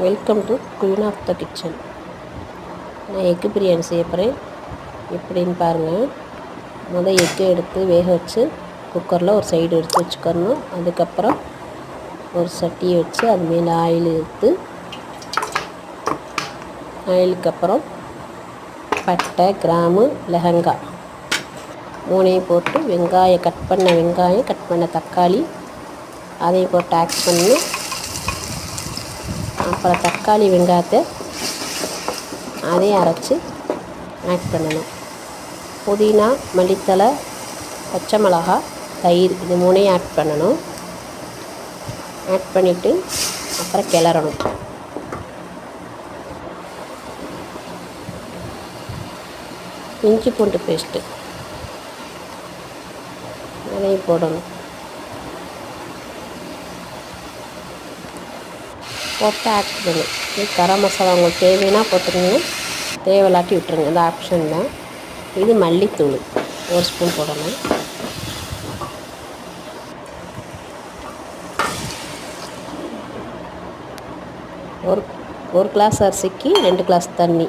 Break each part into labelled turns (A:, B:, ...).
A: Welcome to queen of the kitchen. நான் egg biryani செய்ய போகிறேன். எப்படின்னு பாருங்கள். முதல் எக்கு எடுத்து வேக வச்சு குக்கரில் ஒரு சைடு எடுத்து வச்சுக்கணும். அதுக்கப்புறம் ஒரு சட்டியை வச்சு அது மேலே ஆயில் எடுத்து ஆயிலுக்கு அப்புறம் பட்டை, கிராம்பு, லவங்கம் மூணையும் போட்டு கட் பண்ண வெங்காயம், கட் பண்ண தக்காளி அதையும் போட்டு ஆட் பண்ணி, அப்புறம் தக்காளி வெங்காயத்தை அதையும் அரைச்சி ஆட் பண்ணணும். புதினா, மல்லித்தழை, பச்சை மிளகாய், தயிர் இது மூணையும் ஆட் பண்ணணும். ஆட் பண்ணிவிட்டு அப்புறம் கிளறணும். இஞ்சி பூண்டு பேஸ்ட்டு அதையும் போடணும். போட்டு ஆட் பண்ணணும். இது கரம் மசாலா உங்களுக்கு தேவைன்னா போட்டுருங்க, தேவையில்லாட்டி விட்டுருங்க. இந்த ஆப்ஷன் தான். இது மல்லித்தூள் 1 ஸ்பூன் போடணும். ஒரு கிளாஸ் அரிசிக்கு 2 கிளாஸ் தண்ணி.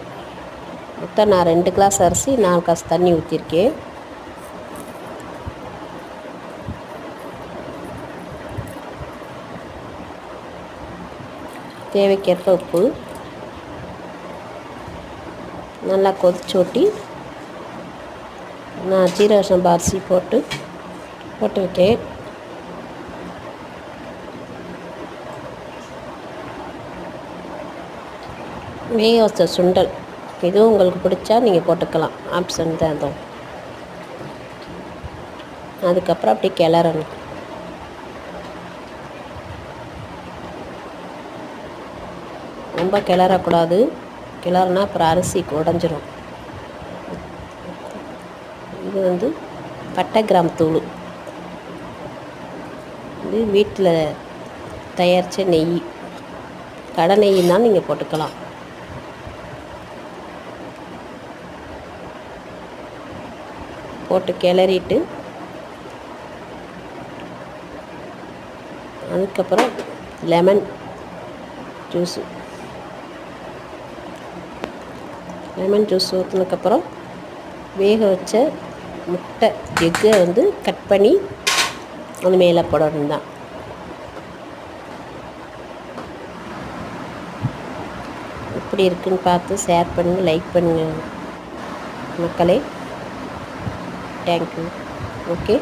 A: மொத்தம் நான் 2 கிளாஸ் அரிசி 4 கிளாஸ் தண்ணி ஊற்றிருக்கேன். தேவைக்கேற்ப உப்பு நல்லா கொதிச்சு ஊட்டி, நான் ஜீரக சம்பா அரிசி போட்டு வைக்கேன். வேக வச்ச சுண்டல் இதுவும் உங்களுக்கு பிடிச்சா நீங்கள் போட்டுக்கலாம், ஆப்ஷன் தான் அதுவும். அதுக்கப்புறம் அப்படி கிளறணும். ரொம்ப கிளறக்கூடாது. கிளறுனா அப்புறம் அரிசி உடஞ்சிரும். இது பட்டை, கிராம்பு தூள். இது வீட்டில் தயாரித்த நெய், கடை நெய்னாலும் நீங்கள் போட்டுக்கலாம். போட்டு கிளறிட்டு அதுக்கப்புறம் லெமன் ஜூஸ் ஊற்றினதுக்கப்புறம் வேக வச்ச முட்டை எக்கை கட் பண்ணி அது மேலே போடணும் தான். எப்படி இருக்குன்னு பார்த்து ஷேர் பண்ணுங்கள், லைக் பண்ணுங்கள் மக்களே. தேங்க்யூ. ஓகே.